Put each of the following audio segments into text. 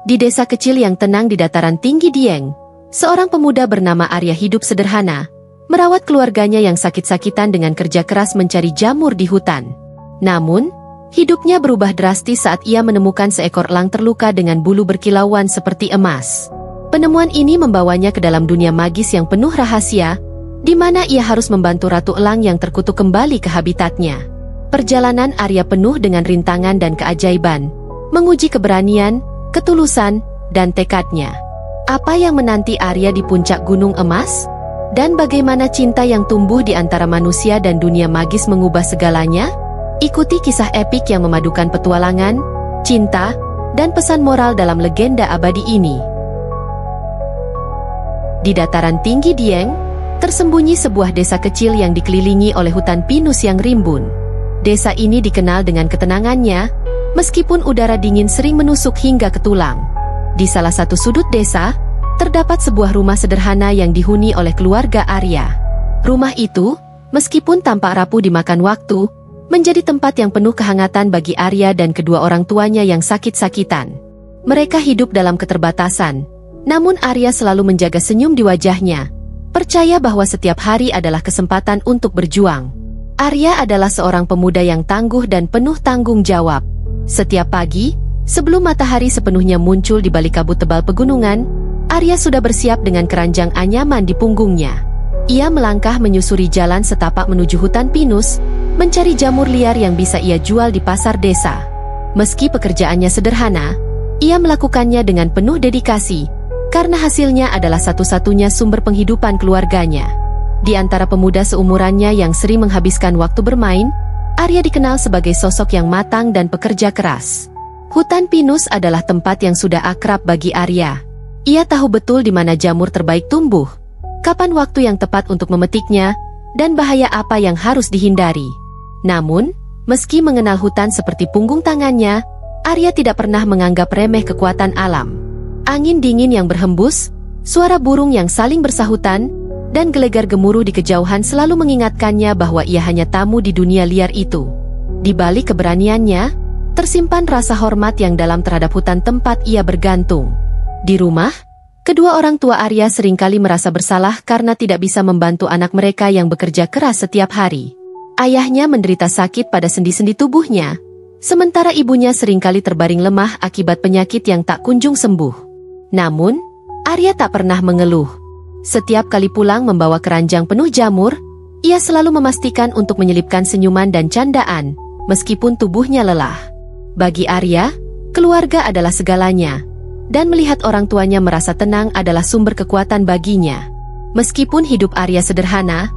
Di desa kecil yang tenang di dataran tinggi Dieng, seorang pemuda bernama Arya hidup sederhana, merawat keluarganya yang sakit-sakitan dengan kerja keras mencari jamur di hutan. Namun, hidupnya berubah drastis saat ia menemukan seekor elang terluka dengan bulu berkilauan seperti emas. Penemuan ini membawanya ke dalam dunia magis yang penuh rahasia, di mana ia harus membantu Ratu Elang yang terkutuk kembali ke habitatnya. Perjalanan Arya penuh dengan rintangan dan keajaiban, menguji keberanian, ketulusan, dan tekadnya. Apa yang menanti Arya di puncak Gunung Emas? Dan bagaimana cinta yang tumbuh di antara manusia dan dunia magis mengubah segalanya? Ikuti kisah epik yang memadukan petualangan, cinta, dan pesan moral dalam legenda abadi ini. Di dataran tinggi Dieng, tersembunyi sebuah desa kecil yang dikelilingi oleh hutan pinus yang rimbun. Desa ini dikenal dengan ketenangannya, meskipun udara dingin sering menusuk hingga ke tulang. Di salah satu sudut desa, terdapat sebuah rumah sederhana yang dihuni oleh keluarga Arya. Rumah itu, meskipun tampak rapuh dimakan waktu, menjadi tempat yang penuh kehangatan bagi Arya dan kedua orang tuanya yang sakit-sakitan. Mereka hidup dalam keterbatasan, namun Arya selalu menjaga senyum di wajahnya, percaya bahwa setiap hari adalah kesempatan untuk berjuang. Arya adalah seorang pemuda yang tangguh dan penuh tanggung jawab. Setiap pagi, sebelum matahari sepenuhnya muncul di balik kabut tebal pegunungan, Arya sudah bersiap dengan keranjang anyaman di punggungnya. Ia melangkah menyusuri jalan setapak menuju hutan pinus, mencari jamur liar yang bisa ia jual di pasar desa. Meski pekerjaannya sederhana, ia melakukannya dengan penuh dedikasi, karena hasilnya adalah satu-satunya sumber penghidupan keluarganya. Di antara pemuda seumurannya yang sering menghabiskan waktu bermain, Arya dikenal sebagai sosok yang matang dan pekerja keras. Hutan pinus adalah tempat yang sudah akrab bagi Arya. Ia tahu betul di mana jamur terbaik tumbuh, kapan waktu yang tepat untuk memetiknya, dan bahaya apa yang harus dihindari. Namun, meski mengenal hutan seperti punggung tangannya, Arya tidak pernah menganggap remeh kekuatan alam. Angin dingin yang berhembus, suara burung yang saling bersahutan, dan gelegar gemuruh di kejauhan selalu mengingatkannya bahwa ia hanya tamu di dunia liar itu. Di balik keberaniannya, tersimpan rasa hormat yang dalam terhadap hutan tempat ia bergantung. Di rumah, kedua orang tua Arya seringkali merasa bersalah karena tidak bisa membantu anak mereka yang bekerja keras setiap hari. Ayahnya menderita sakit pada sendi-sendi tubuhnya, sementara ibunya seringkali terbaring lemah akibat penyakit yang tak kunjung sembuh. Namun, Arya tak pernah mengeluh. Setiap kali pulang membawa keranjang penuh jamur, ia selalu memastikan untuk menyelipkan senyuman dan candaan, meskipun tubuhnya lelah. Bagi Arya, keluarga adalah segalanya, dan melihat orang tuanya merasa tenang adalah sumber kekuatan baginya. Meskipun hidup Arya sederhana,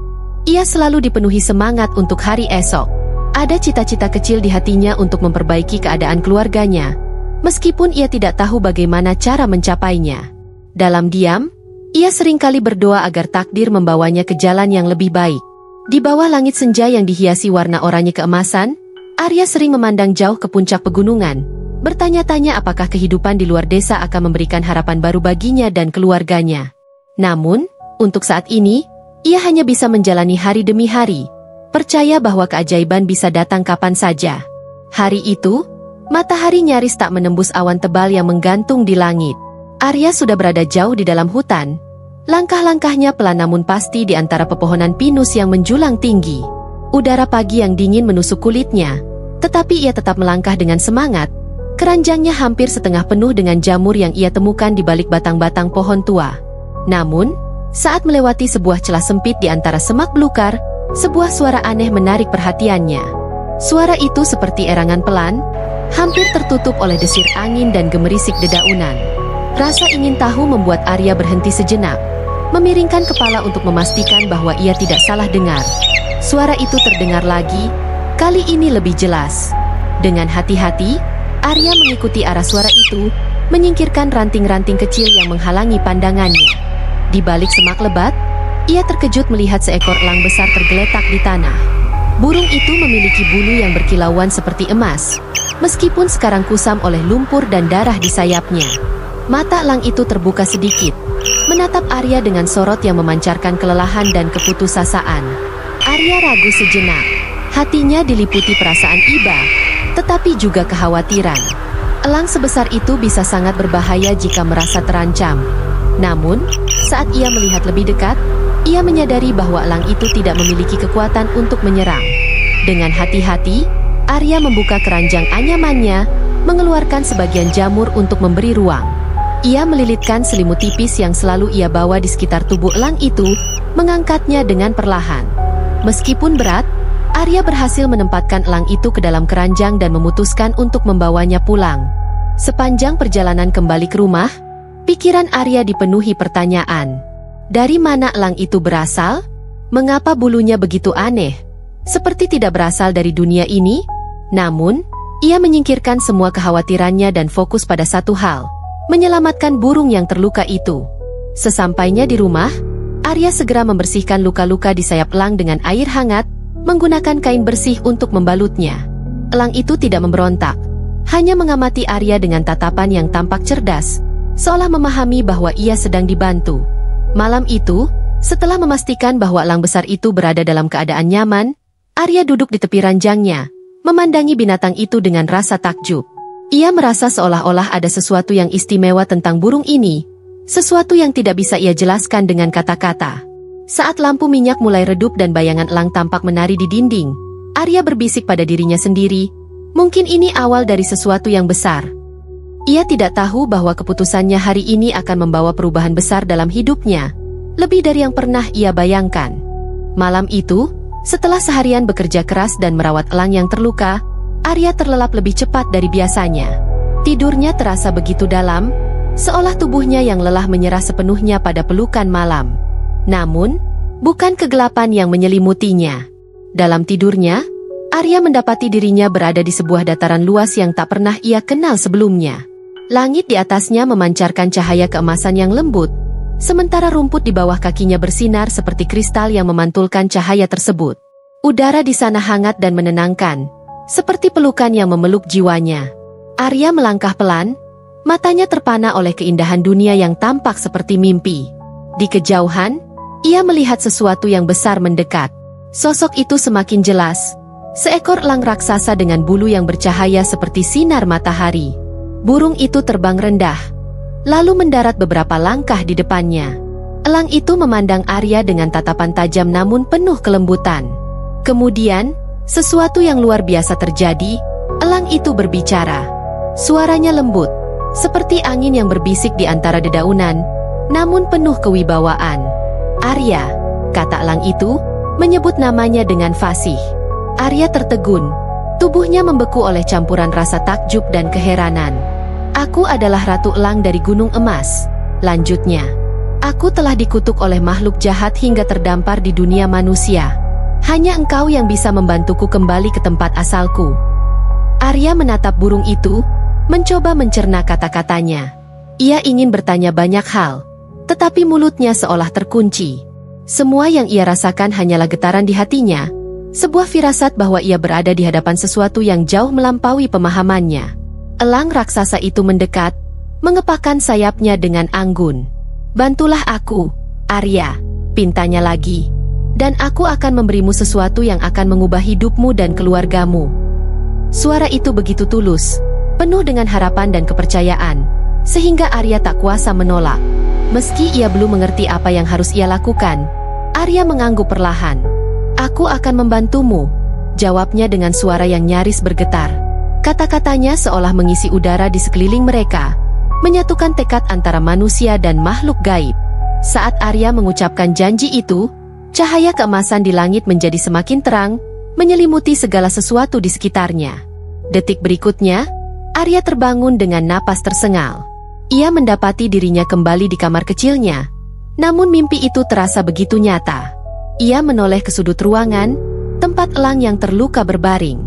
ia selalu dipenuhi semangat untuk hari esok. Ada cita-cita kecil di hatinya untuk memperbaiki keadaan keluarganya, meskipun ia tidak tahu bagaimana cara mencapainya. Dalam diam, ia seringkali berdoa agar takdir membawanya ke jalan yang lebih baik. Di bawah langit senja yang dihiasi warna oranye keemasan, Arya sering memandang jauh ke puncak pegunungan, bertanya-tanya apakah kehidupan di luar desa akan memberikan harapan baru baginya dan keluarganya. Namun, untuk saat ini, ia hanya bisa menjalani hari demi hari, percaya bahwa keajaiban bisa datang kapan saja. Hari itu, matahari nyaris tak menembus awan tebal yang menggantung di langit. Arya sudah berada jauh di dalam hutan. Langkah-langkahnya pelan namun pasti di antara pepohonan pinus yang menjulang tinggi. Udara pagi yang dingin menusuk kulitnya, tetapi ia tetap melangkah dengan semangat. Keranjangnya hampir setengah penuh dengan jamur yang ia temukan di balik batang-batang pohon tua. Namun, saat melewati sebuah celah sempit di antara semak belukar, sebuah suara aneh menarik perhatiannya. Suara itu seperti erangan pelan, hampir tertutup oleh desir angin dan gemerisik dedaunan. Rasa ingin tahu membuat Arya berhenti sejenak, memiringkan kepala untuk memastikan bahwa ia tidak salah dengar. Suara itu terdengar lagi, kali ini lebih jelas. Dengan hati-hati, Arya mengikuti arah suara itu, menyingkirkan ranting-ranting kecil yang menghalangi pandangannya. Di balik semak lebat, ia terkejut melihat seekor elang besar tergeletak di tanah. Burung itu memiliki bulu yang berkilauan seperti emas, meskipun sekarang kusam oleh lumpur dan darah di sayapnya. Mata elang itu terbuka sedikit, menatap Arya dengan sorot yang memancarkan kelelahan dan keputusasaan. Arya ragu sejenak, hatinya diliputi perasaan iba, tetapi juga kekhawatiran. Elang sebesar itu bisa sangat berbahaya jika merasa terancam. Namun, saat ia melihat lebih dekat, ia menyadari bahwa elang itu tidak memiliki kekuatan untuk menyerang. Dengan hati-hati, Arya membuka keranjang anyamannya, mengeluarkan sebagian jamur untuk memberi ruang. Ia melilitkan selimut tipis yang selalu ia bawa di sekitar tubuh elang itu, mengangkatnya dengan perlahan. Meskipun berat, Arya berhasil menempatkan elang itu ke dalam keranjang dan memutuskan untuk membawanya pulang. Sepanjang perjalanan kembali ke rumah, pikiran Arya dipenuhi pertanyaan. Dari mana elang itu berasal? Mengapa bulunya begitu aneh? Seperti tidak berasal dari dunia ini? Namun, ia menyingkirkan semua kekhawatirannya dan fokus pada satu hal, menyelamatkan burung yang terluka itu. Sesampainya di rumah, Arya segera membersihkan luka-luka di sayap elang dengan air hangat, menggunakan kain bersih untuk membalutnya. Elang itu tidak memberontak, hanya mengamati Arya dengan tatapan yang tampak cerdas, seolah memahami bahwa ia sedang dibantu. Malam itu, setelah memastikan bahwa elang besar itu berada dalam keadaan nyaman, Arya duduk di tepi ranjangnya, memandangi binatang itu dengan rasa takjub. Ia merasa seolah-olah ada sesuatu yang istimewa tentang burung ini, sesuatu yang tidak bisa ia jelaskan dengan kata-kata. Saat lampu minyak mulai redup dan bayangan elang tampak menari di dinding, Arya berbisik pada dirinya sendiri, mungkin ini awal dari sesuatu yang besar. Ia tidak tahu bahwa keputusannya hari ini akan membawa perubahan besar dalam hidupnya, lebih dari yang pernah ia bayangkan. Malam itu, setelah seharian bekerja keras dan merawat elang yang terluka, Arya terlelap lebih cepat dari biasanya. Tidurnya terasa begitu dalam, seolah tubuhnya yang lelah menyerah sepenuhnya pada pelukan malam. Namun, bukan kegelapan yang menyelimutinya. Dalam tidurnya, Arya mendapati dirinya berada di sebuah dataran luas yang tak pernah ia kenal sebelumnya. Langit di atasnya memancarkan cahaya keemasan yang lembut, sementara rumput di bawah kakinya bersinar seperti kristal yang memantulkan cahaya tersebut. Udara di sana hangat dan menenangkan, seperti pelukan yang memeluk jiwanya. Arya melangkah pelan, matanya terpana oleh keindahan dunia yang tampak seperti mimpi. Di kejauhan, ia melihat sesuatu yang besar mendekat. Sosok itu semakin jelas, seekor elang raksasa dengan bulu yang bercahaya seperti sinar matahari. Burung itu terbang rendah, lalu mendarat beberapa langkah di depannya. Elang itu memandang Arya dengan tatapan tajam namun penuh kelembutan. Kemudian, sesuatu yang luar biasa terjadi. Elang itu berbicara. Suaranya lembut, seperti angin yang berbisik di antara dedaunan, namun penuh kewibawaan. "Arya," kata elang itu, menyebut namanya dengan fasih. Arya tertegun, tubuhnya membeku oleh campuran rasa takjub dan keheranan. "Aku adalah Ratu Elang dari Gunung Emas," lanjutnya. "Aku telah dikutuk oleh makhluk jahat hingga terdampar di dunia manusia. Hanya engkau yang bisa membantuku kembali ke tempat asalku." Arya menatap burung itu, mencoba mencerna kata-katanya. Ia ingin bertanya banyak hal, tetapi mulutnya seolah terkunci. Semua yang ia rasakan hanyalah getaran di hatinya, sebuah firasat bahwa ia berada di hadapan sesuatu yang jauh melampaui pemahamannya. Elang raksasa itu mendekat, mengepakkan sayapnya dengan anggun. "Bantulah aku, Arya," pintanya lagi. "Dan aku akan memberimu sesuatu yang akan mengubah hidupmu dan keluargamu." Suara itu begitu tulus, penuh dengan harapan dan kepercayaan, sehingga Arya tak kuasa menolak. Meski ia belum mengerti apa yang harus ia lakukan, Arya mengangguk perlahan. "Aku akan membantumu," jawabnya dengan suara yang nyaris bergetar. Kata-katanya seolah mengisi udara di sekeliling mereka, menyatukan tekad antara manusia dan makhluk gaib. Saat Arya mengucapkan janji itu, cahaya keemasan di langit menjadi semakin terang, menyelimuti segala sesuatu di sekitarnya. Detik berikutnya, Arya terbangun dengan napas tersengal. Ia mendapati dirinya kembali di kamar kecilnya, namun mimpi itu terasa begitu nyata. Ia menoleh ke sudut ruangan, tempat elang yang terluka berbaring.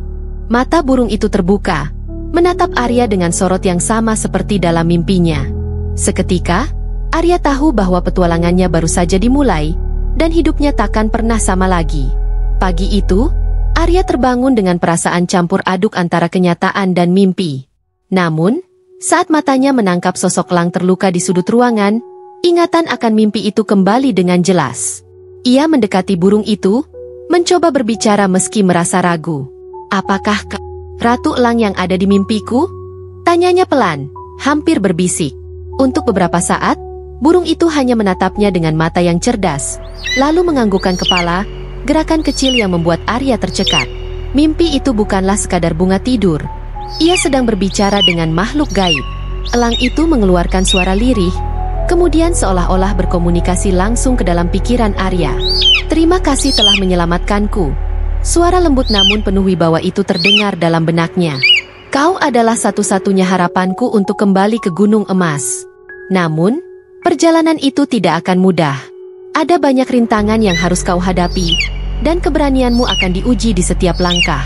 Mata burung itu terbuka, menatap Arya dengan sorot yang sama seperti dalam mimpinya. Seketika, Arya tahu bahwa petualangannya baru saja dimulai, dan hidupnya takkan pernah sama lagi. Pagi itu, Arya terbangun dengan perasaan campur aduk antara kenyataan dan mimpi. Namun, saat matanya menangkap sosok elang terluka di sudut ruangan, ingatan akan mimpi itu kembali dengan jelas. Ia mendekati burung itu, mencoba berbicara meski merasa ragu. "Apakah Ratu Elang yang ada di mimpiku?" Tanyanya pelan, hampir berbisik. Untuk beberapa saat, burung itu hanya menatapnya dengan mata yang cerdas, lalu menganggukkan kepala, gerakan kecil yang membuat Arya tercekat. Mimpi itu bukanlah sekadar bunga tidur. Ia sedang berbicara dengan makhluk gaib. Elang itu mengeluarkan suara lirih, kemudian seolah-olah berkomunikasi langsung ke dalam pikiran Arya. "Terima kasih telah menyelamatkanku." Suara lembut namun penuh wibawa itu terdengar dalam benaknya. "Kau adalah satu-satunya harapanku untuk kembali ke Gunung Emas. Namun, perjalanan itu tidak akan mudah. Ada banyak rintangan yang harus kau hadapi, dan keberanianmu akan diuji di setiap langkah."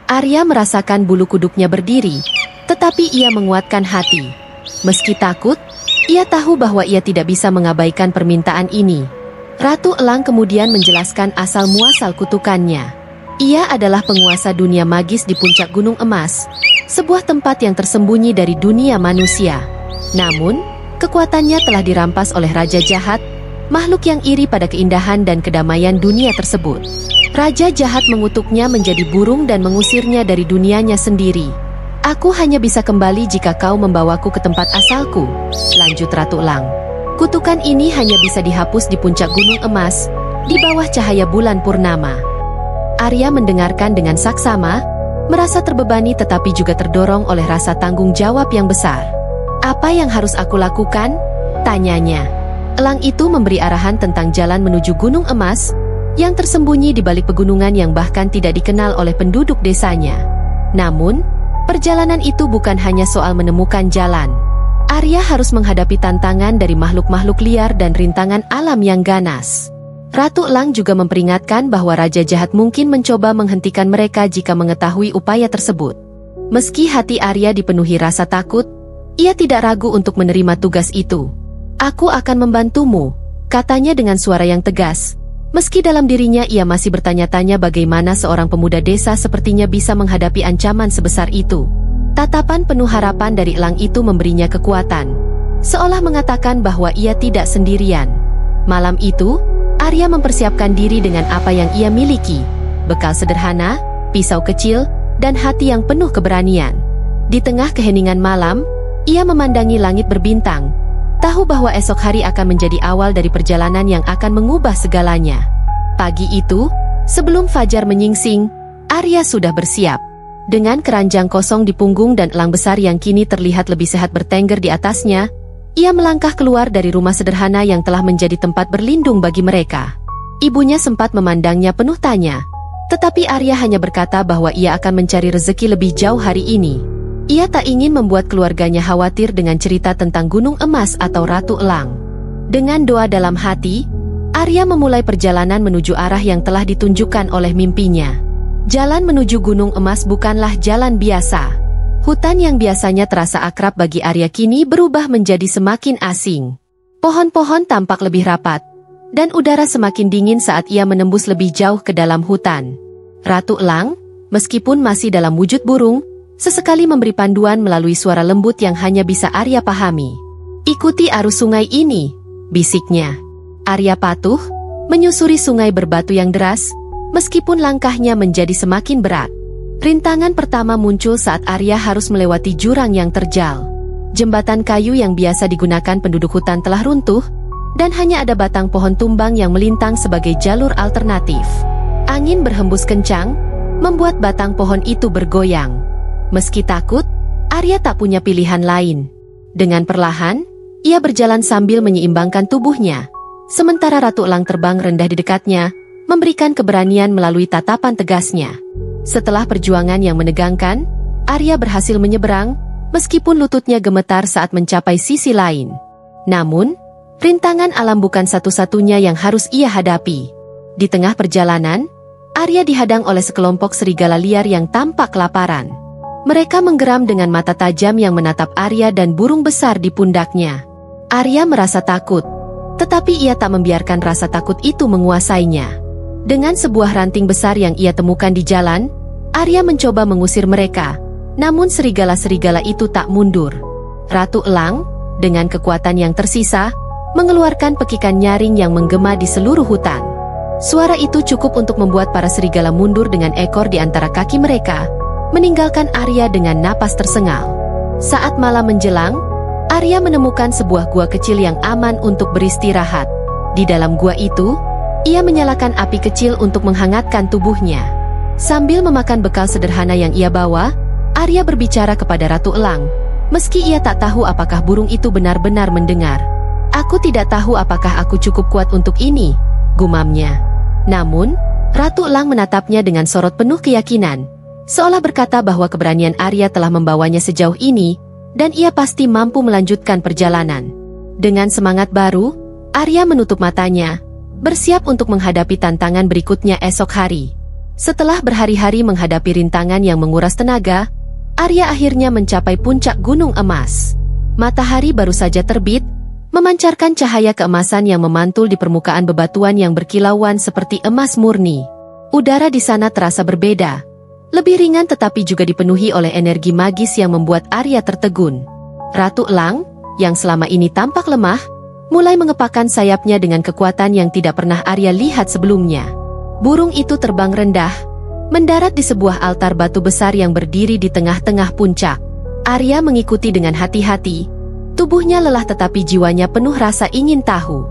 Arya merasakan bulu kuduknya berdiri, tetapi ia menguatkan hati. Meski takut, ia tahu bahwa ia tidak bisa mengabaikan permintaan ini. Ratu Elang kemudian menjelaskan asal-muasal kutukannya. Ia adalah penguasa dunia magis di puncak Gunung Emas, sebuah tempat yang tersembunyi dari dunia manusia. Namun, kekuatannya telah dirampas oleh Raja Jahat, makhluk yang iri pada keindahan dan kedamaian dunia tersebut. Raja Jahat mengutuknya menjadi burung dan mengusirnya dari dunianya sendiri. "Aku hanya bisa kembali jika kau membawaku ke tempat asalku," lanjut Ratu Elang. "Kutukan ini hanya bisa dihapus di puncak Gunung Emas, di bawah cahaya bulan purnama." Arya mendengarkan dengan saksama, merasa terbebani tetapi juga terdorong oleh rasa tanggung jawab yang besar. "Apa yang harus aku lakukan?" tanyanya. Elang itu memberi arahan tentang jalan menuju Gunung Emas, yang tersembunyi di balik pegunungan yang bahkan tidak dikenal oleh penduduk desanya. Namun, perjalanan itu bukan hanya soal menemukan jalan. Arya harus menghadapi tantangan dari makhluk-makhluk liar dan rintangan alam yang ganas. Ratu Elang juga memperingatkan bahwa Raja Jahat mungkin mencoba menghentikan mereka jika mengetahui upaya tersebut. Meski hati Arya dipenuhi rasa takut, ia tidak ragu untuk menerima tugas itu. "Aku akan membantumu," katanya dengan suara yang tegas. Meski dalam dirinya ia masih bertanya-tanya bagaimana seorang pemuda desa sepertinya bisa menghadapi ancaman sebesar itu. Tatapan penuh harapan dari elang itu memberinya kekuatan, seolah mengatakan bahwa ia tidak sendirian. Malam itu, Arya mempersiapkan diri dengan apa yang ia miliki, bekal sederhana, pisau kecil, dan hati yang penuh keberanian. Di tengah keheningan malam, ia memandangi langit berbintang, tahu bahwa esok hari akan menjadi awal dari perjalanan yang akan mengubah segalanya. Pagi itu, sebelum fajar menyingsing, Arya sudah bersiap. Dengan keranjang kosong di punggung dan elang besar yang kini terlihat lebih sehat bertengger di atasnya, ia melangkah keluar dari rumah sederhana yang telah menjadi tempat berlindung bagi mereka. Ibunya sempat memandangnya penuh tanya, tetapi Arya hanya berkata bahwa ia akan mencari rezeki lebih jauh hari ini. Ia tak ingin membuat keluarganya khawatir dengan cerita tentang Gunung Emas atau Ratu Elang. Dengan doa dalam hati, Arya memulai perjalanan menuju arah yang telah ditunjukkan oleh mimpinya. Jalan menuju Gunung Emas bukanlah jalan biasa. Hutan yang biasanya terasa akrab bagi Arya kini berubah menjadi semakin asing. Pohon-pohon tampak lebih rapat, dan udara semakin dingin saat ia menembus lebih jauh ke dalam hutan. Ratu Elang, meskipun masih dalam wujud burung, sesekali memberi panduan melalui suara lembut yang hanya bisa Arya pahami. "Ikuti arus sungai ini," bisiknya. Arya patuh, menyusuri sungai berbatu yang deras, meskipun langkahnya menjadi semakin berat. Rintangan pertama muncul saat Arya harus melewati jurang yang terjal. Jembatan kayu yang biasa digunakan penduduk hutan telah runtuh, dan hanya ada batang pohon tumbang yang melintang sebagai jalur alternatif. Angin berhembus kencang, membuat batang pohon itu bergoyang. Meski takut, Arya tak punya pilihan lain. Dengan perlahan, ia berjalan sambil menyeimbangkan tubuhnya, sementara Ratu Elang terbang rendah di dekatnya, memberikan keberanian melalui tatapan tegasnya. Setelah perjuangan yang menegangkan, Arya berhasil menyeberang, meskipun lututnya gemetar saat mencapai sisi lain. Namun, rintangan alam bukan satu-satunya yang harus ia hadapi. Di tengah perjalanan, Arya dihadang oleh sekelompok serigala liar yang tampak kelaparan. Mereka menggeram dengan mata tajam yang menatap Arya dan burung besar di pundaknya. Arya merasa takut, tetapi ia tak membiarkan rasa takut itu menguasainya. Dengan sebuah ranting besar yang ia temukan di jalan, Arya mencoba mengusir mereka, namun serigala-serigala itu tak mundur. Ratu Elang, dengan kekuatan yang tersisa, mengeluarkan pekikan nyaring yang menggema di seluruh hutan. Suara itu cukup untuk membuat para serigala mundur dengan ekor di antara kaki mereka, meninggalkan Arya dengan napas tersengal. Saat malam menjelang, Arya menemukan sebuah gua kecil yang aman untuk beristirahat. Di dalam gua itu, ia menyalakan api kecil untuk menghangatkan tubuhnya. Sambil memakan bekal sederhana yang ia bawa, Arya berbicara kepada Ratu Elang. Meski ia tak tahu apakah burung itu benar-benar mendengar. "Aku tidak tahu apakah aku cukup kuat untuk ini," gumamnya. Namun, Ratu Elang menatapnya dengan sorot penuh keyakinan, seolah berkata bahwa keberanian Arya telah membawanya sejauh ini, dan ia pasti mampu melanjutkan perjalanan. Dengan semangat baru, Arya menutup matanya, bersiap untuk menghadapi tantangan berikutnya esok hari. Setelah berhari-hari menghadapi rintangan yang menguras tenaga, Arya akhirnya mencapai puncak Gunung Emas. Matahari baru saja terbit, memancarkan cahaya keemasan yang memantul di permukaan bebatuan yang berkilauan seperti emas murni. Udara di sana terasa berbeda, lebih ringan tetapi juga dipenuhi oleh energi magis yang membuat Arya tertegun. Ratu Elang, yang selama ini tampak lemah, mulai mengepakkan sayapnya dengan kekuatan yang tidak pernah Arya lihat sebelumnya. Burung itu terbang rendah, mendarat di sebuah altar batu besar yang berdiri di tengah-tengah puncak. Arya mengikuti dengan hati-hati, tubuhnya lelah tetapi jiwanya penuh rasa ingin tahu.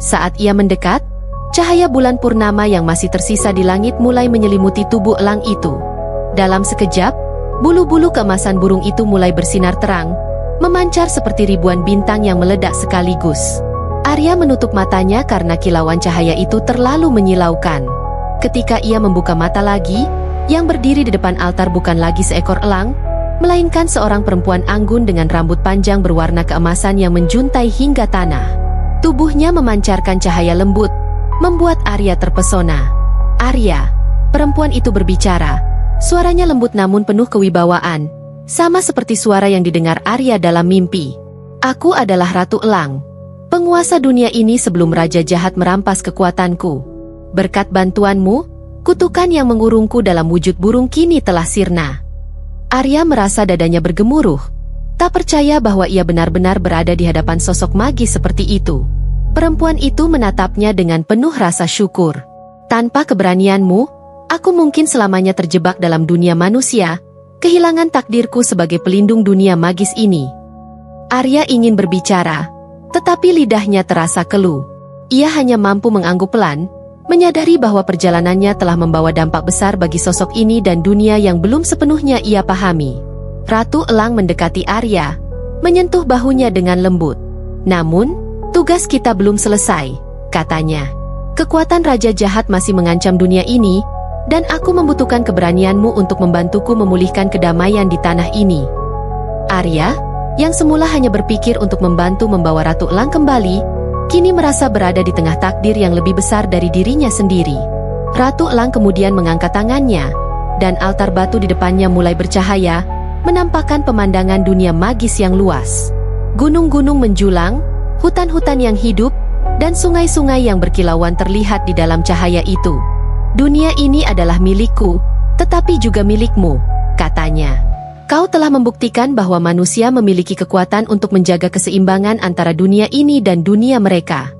Saat ia mendekat, cahaya bulan purnama yang masih tersisa di langit mulai menyelimuti tubuh elang itu. Dalam sekejap, bulu-bulu keemasan burung itu mulai bersinar terang, memancar seperti ribuan bintang yang meledak sekaligus. Arya menutup matanya karena kilauan cahaya itu terlalu menyilaukan. Ketika ia membuka mata lagi, yang berdiri di depan altar bukan lagi seekor elang, melainkan seorang perempuan anggun dengan rambut panjang berwarna keemasan yang menjuntai hingga tanah. Tubuhnya memancarkan cahaya lembut, membuat Arya terpesona. "Arya," perempuan itu berbicara. Suaranya lembut namun penuh kewibawaan, sama seperti suara yang didengar Arya dalam mimpi. "Aku adalah Ratu Elang, penguasa dunia ini sebelum Raja Jahat merampas kekuatanku. Berkat bantuanmu, kutukan yang mengurungku dalam wujud burung kini telah sirna." Arya merasa dadanya bergemuruh, tak percaya bahwa ia benar-benar berada di hadapan sosok magis seperti itu. Perempuan itu menatapnya dengan penuh rasa syukur. "Tanpa keberanianmu, aku mungkin selamanya terjebak dalam dunia manusia, kehilangan takdirku sebagai pelindung dunia magis ini." Arya ingin berbicara, tetapi lidahnya terasa keluh. Ia hanya mampu mengangguk pelan, menyadari bahwa perjalanannya telah membawa dampak besar bagi sosok ini dan dunia yang belum sepenuhnya ia pahami. Ratu Elang mendekati Arya, menyentuh bahunya dengan lembut. "Namun, tugas kita belum selesai," katanya. "Kekuatan Raja Jahat masih mengancam dunia ini, dan aku membutuhkan keberanianmu untuk membantuku memulihkan kedamaian di tanah ini." Arya, yang semula hanya berpikir untuk membantu membawa Ratu Elang kembali, kini merasa berada di tengah takdir yang lebih besar dari dirinya sendiri. Ratu Elang kemudian mengangkat tangannya, dan altar batu di depannya mulai bercahaya, menampakkan pemandangan dunia magis yang luas. Gunung-gunung menjulang, hutan-hutan yang hidup, dan sungai-sungai yang berkilauan terlihat di dalam cahaya itu. "Dunia ini adalah milikku, tetapi juga milikmu," katanya. "Kau telah membuktikan bahwa manusia memiliki kekuatan untuk menjaga keseimbangan antara dunia ini dan dunia mereka."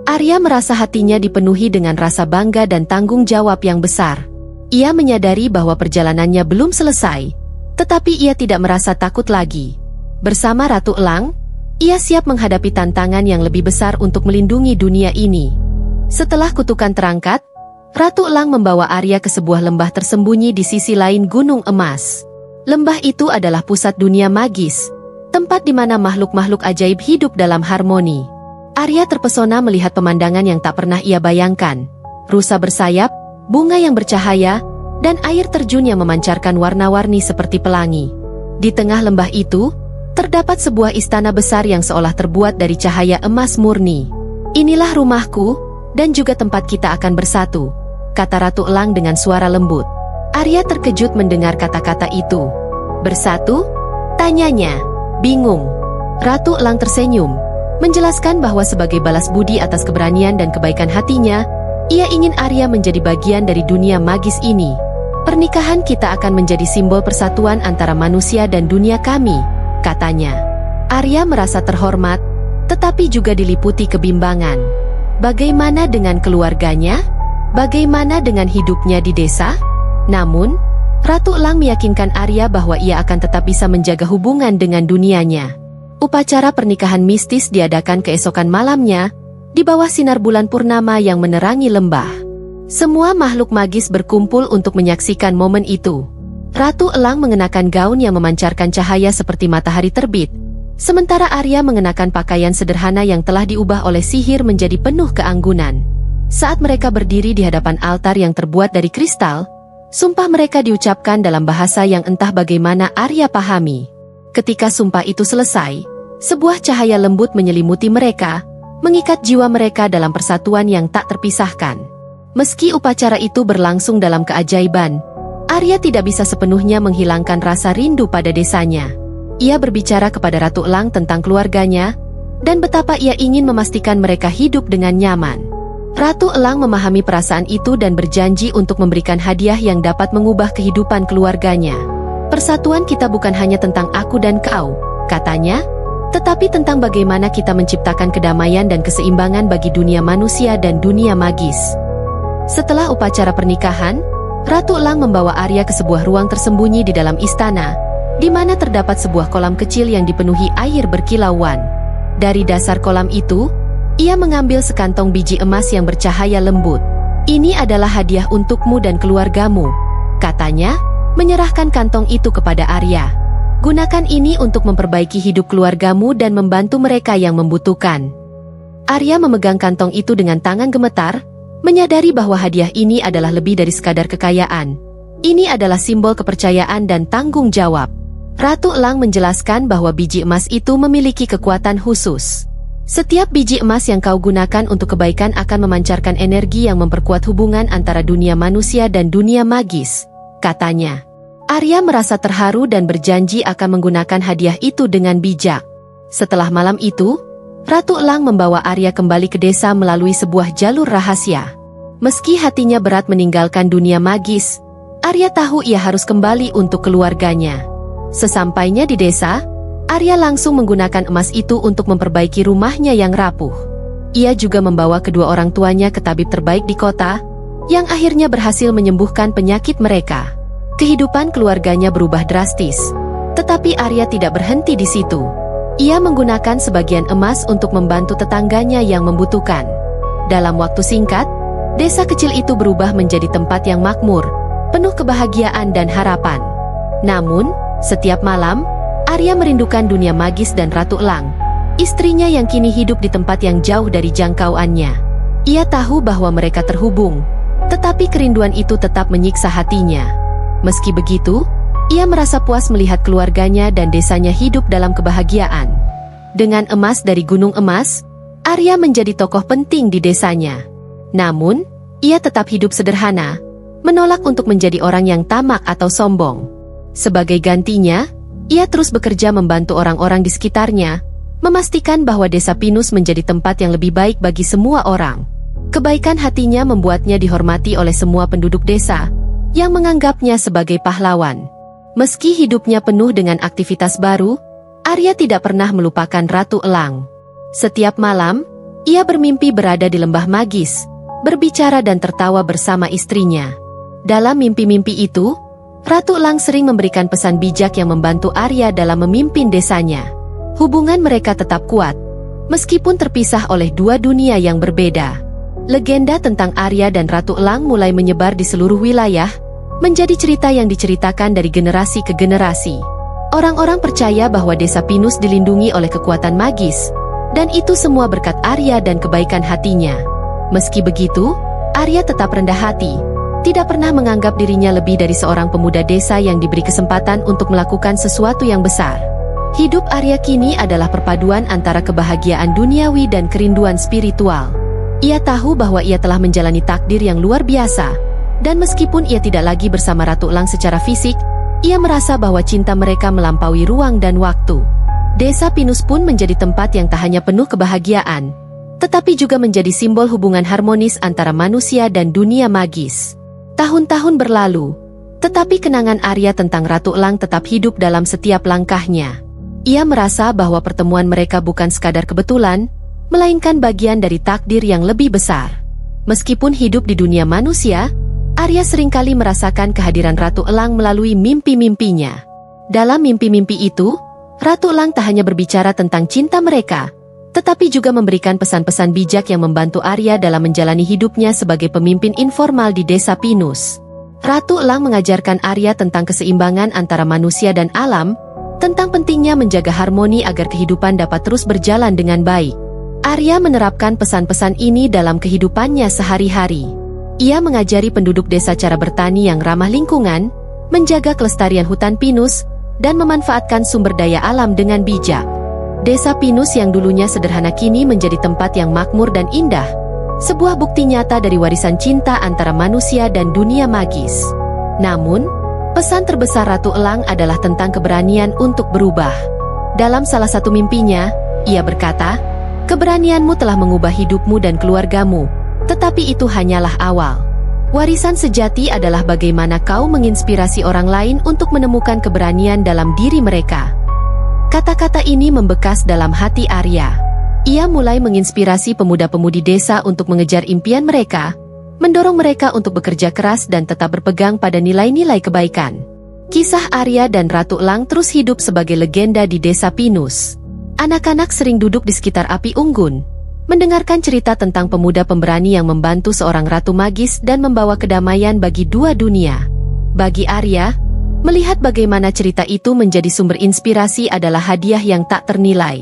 Arya merasa hatinya dipenuhi dengan rasa bangga dan tanggung jawab yang besar. Ia menyadari bahwa perjalanannya belum selesai, tetapi ia tidak merasa takut lagi. Bersama Ratu Elang, ia siap menghadapi tantangan yang lebih besar untuk melindungi dunia ini. Setelah kutukan terangkat, Ratu Elang membawa Arya ke sebuah lembah tersembunyi di sisi lain Gunung Emas. Lembah itu adalah pusat dunia magis, tempat di mana makhluk-makhluk ajaib hidup dalam harmoni. Arya terpesona melihat pemandangan yang tak pernah ia bayangkan. Rusa bersayap, bunga yang bercahaya, dan air terjun yang memancarkan warna-warni seperti pelangi. Di tengah lembah itu, terdapat sebuah istana besar yang seolah terbuat dari cahaya emas murni. "Inilah rumahku, dan juga tempat kita akan bersatu," kata Ratu Elang dengan suara lembut. Arya terkejut mendengar kata-kata itu. "Bersatu?" tanyanya, bingung. Ratu Elang tersenyum, menjelaskan bahwa sebagai balas budi atas keberanian dan kebaikan hatinya, ia ingin Arya menjadi bagian dari dunia magis ini. "Pernikahan kita akan menjadi simbol persatuan antara manusia dan dunia kami," katanya. Arya merasa terhormat, tetapi juga diliputi kebimbangan. Bagaimana dengan keluarganya? Bagaimana dengan hidupnya di desa? Namun, Ratu Elang meyakinkan Arya bahwa ia akan tetap bisa menjaga hubungan dengan dunianya. Upacara pernikahan mistis diadakan keesokan malamnya, di bawah sinar bulan purnama yang menerangi lembah. Semua makhluk magis berkumpul untuk menyaksikan momen itu. Ratu Elang mengenakan gaun yang memancarkan cahaya seperti matahari terbit, sementara Arya mengenakan pakaian sederhana yang telah diubah oleh sihir menjadi penuh keanggunan. Saat mereka berdiri di hadapan altar yang terbuat dari kristal, sumpah mereka diucapkan dalam bahasa yang entah bagaimana Arya pahami. Ketika sumpah itu selesai, sebuah cahaya lembut menyelimuti mereka, mengikat jiwa mereka dalam persatuan yang tak terpisahkan. Meski upacara itu berlangsung dalam keajaiban, Arya tidak bisa sepenuhnya menghilangkan rasa rindu pada desanya. Ia berbicara kepada Ratu Elang tentang keluarganya, dan betapa ia ingin memastikan mereka hidup dengan nyaman. Ratu Elang memahami perasaan itu dan berjanji untuk memberikan hadiah yang dapat mengubah kehidupan keluarganya. Persatuan kita bukan hanya tentang aku dan kau, katanya, tetapi tentang bagaimana kita menciptakan kedamaian dan keseimbangan bagi dunia manusia dan dunia magis. Setelah upacara pernikahan, Ratu Elang membawa Arya ke sebuah ruang tersembunyi di dalam istana, di mana terdapat sebuah kolam kecil yang dipenuhi air berkilauan. Dari dasar kolam itu, ia mengambil sekantong biji emas yang bercahaya lembut. "Ini adalah hadiah untukmu dan keluargamu," katanya, menyerahkan kantong itu kepada Arya. "Gunakan ini untuk memperbaiki hidup keluargamu dan membantu mereka yang membutuhkan." Arya memegang kantong itu dengan tangan gemetar, menyadari bahwa hadiah ini adalah lebih dari sekadar kekayaan. Ini adalah simbol kepercayaan dan tanggung jawab. Ratu Elang menjelaskan bahwa biji emas itu memiliki kekuatan khusus. "Setiap biji emas yang kau gunakan untuk kebaikan akan memancarkan energi yang memperkuat hubungan antara dunia manusia dan dunia magis," katanya. Arya merasa terharu dan berjanji akan menggunakan hadiah itu dengan bijak. Setelah malam itu, Ratu Elang membawa Arya kembali ke desa melalui sebuah jalur rahasia. Meski hatinya berat meninggalkan dunia magis, Arya tahu ia harus kembali untuk keluarganya. Sesampainya di desa, Arya langsung menggunakan emas itu untuk memperbaiki rumahnya yang rapuh. Ia juga membawa kedua orang tuanya ke tabib terbaik di kota, yang akhirnya berhasil menyembuhkan penyakit mereka. Kehidupan keluarganya berubah drastis, tetapi Arya tidak berhenti di situ. Ia menggunakan sebagian emas untuk membantu tetangganya yang membutuhkan. Dalam waktu singkat, desa kecil itu berubah menjadi tempat yang makmur, penuh kebahagiaan dan harapan. Namun, setiap malam, Arya merindukan dunia magis dan Ratu Elang, istrinya yang kini hidup di tempat yang jauh dari jangkauannya. Ia tahu bahwa mereka terhubung, tetapi kerinduan itu tetap menyiksa hatinya. Meski begitu, ia merasa puas melihat keluarganya dan desanya hidup dalam kebahagiaan. Dengan emas dari Gunung Emas, Arya menjadi tokoh penting di desanya. Namun, ia tetap hidup sederhana, menolak untuk menjadi orang yang tamak atau sombong. Sebagai gantinya, ia terus bekerja membantu orang-orang di sekitarnya, memastikan bahwa desa Pinus menjadi tempat yang lebih baik bagi semua orang. Kebaikan hatinya membuatnya dihormati oleh semua penduduk desa, yang menganggapnya sebagai pahlawan. Meski hidupnya penuh dengan aktivitas baru, Arya tidak pernah melupakan Ratu Elang. Setiap malam, ia bermimpi berada di lembah magis, berbicara dan tertawa bersama istrinya. Dalam mimpi-mimpi itu, Ratu Elang sering memberikan pesan bijak yang membantu Arya dalam memimpin desanya. Hubungan mereka tetap kuat, meskipun terpisah oleh dua dunia yang berbeda. Legenda tentang Arya dan Ratu Elang mulai menyebar di seluruh wilayah, menjadi cerita yang diceritakan dari generasi ke generasi. Orang-orang percaya bahwa desa Pinus dilindungi oleh kekuatan magis, dan itu semua berkat Arya dan kebaikan hatinya. Meski begitu, Arya tetap rendah hati, tidak pernah menganggap dirinya lebih dari seorang pemuda desa yang diberi kesempatan untuk melakukan sesuatu yang besar. Hidup Arya kini adalah perpaduan antara kebahagiaan duniawi dan kerinduan spiritual. Ia tahu bahwa ia telah menjalani takdir yang luar biasa, dan meskipun ia tidak lagi bersama Ratu Elang secara fisik, ia merasa bahwa cinta mereka melampaui ruang dan waktu. Desa Pinus pun menjadi tempat yang tak hanya penuh kebahagiaan, tetapi juga menjadi simbol hubungan harmonis antara manusia dan dunia magis. Tahun-tahun berlalu, tetapi kenangan Arya tentang Ratu Elang tetap hidup dalam setiap langkahnya. Ia merasa bahwa pertemuan mereka bukan sekadar kebetulan, melainkan bagian dari takdir yang lebih besar. Meskipun hidup di dunia manusia, Arya seringkali merasakan kehadiran Ratu Elang melalui mimpi-mimpinya. Dalam mimpi-mimpi itu, Ratu Elang tak hanya berbicara tentang cinta mereka, tetapi juga memberikan pesan-pesan bijak yang membantu Arya dalam menjalani hidupnya sebagai pemimpin informal di Desa Pinus. Ratu Elang mengajarkan Arya tentang keseimbangan antara manusia dan alam, tentang pentingnya menjaga harmoni agar kehidupan dapat terus berjalan dengan baik. Arya menerapkan pesan-pesan ini dalam kehidupannya sehari-hari. Ia mengajari penduduk desa cara bertani yang ramah lingkungan, menjaga kelestarian hutan pinus, dan memanfaatkan sumber daya alam dengan bijak. Desa Pinus yang dulunya sederhana kini menjadi tempat yang makmur dan indah, sebuah bukti nyata dari warisan cinta antara manusia dan dunia magis. Namun, pesan terbesar Ratu Elang adalah tentang keberanian untuk berubah. Dalam salah satu mimpinya, ia berkata, "Keberanianmu telah mengubah hidupmu dan keluargamu, tetapi itu hanyalah awal. Warisan sejati adalah bagaimana kau menginspirasi orang lain untuk menemukan keberanian dalam diri mereka." Kata-kata ini membekas dalam hati Arya. Ia mulai menginspirasi pemuda-pemudi desa untuk mengejar impian mereka, mendorong mereka untuk bekerja keras dan tetap berpegang pada nilai-nilai kebaikan. Kisah Arya dan Ratu Elang terus hidup sebagai legenda di Desa Pinus. Anak-anak sering duduk di sekitar api unggun, mendengarkan cerita tentang pemuda pemberani yang membantu seorang ratu magis dan membawa kedamaian bagi dua dunia. Bagi Arya, melihat bagaimana cerita itu menjadi sumber inspirasi adalah hadiah yang tak ternilai.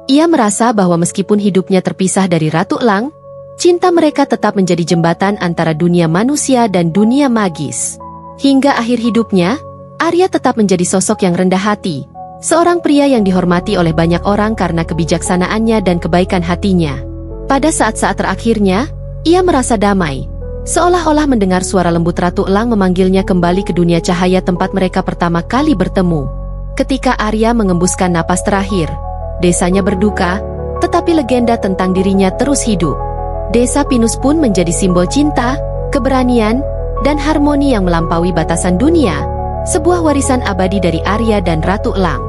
Ia merasa bahwa meskipun hidupnya terpisah dari Ratu Elang, cinta mereka tetap menjadi jembatan antara dunia manusia dan dunia magis. Hingga akhir hidupnya, Arya tetap menjadi sosok yang rendah hati, seorang pria yang dihormati oleh banyak orang karena kebijaksanaannya dan kebaikan hatinya. Pada saat-saat terakhirnya, ia merasa damai, seolah-olah mendengar suara lembut Ratu Elang memanggilnya kembali ke dunia cahaya tempat mereka pertama kali bertemu. Ketika Arya mengembuskan napas terakhir, desanya berduka, tetapi legenda tentang dirinya terus hidup. Desa Pinus pun menjadi simbol cinta, keberanian, dan harmoni yang melampaui batasan dunia, sebuah warisan abadi dari Arya dan Ratu Elang.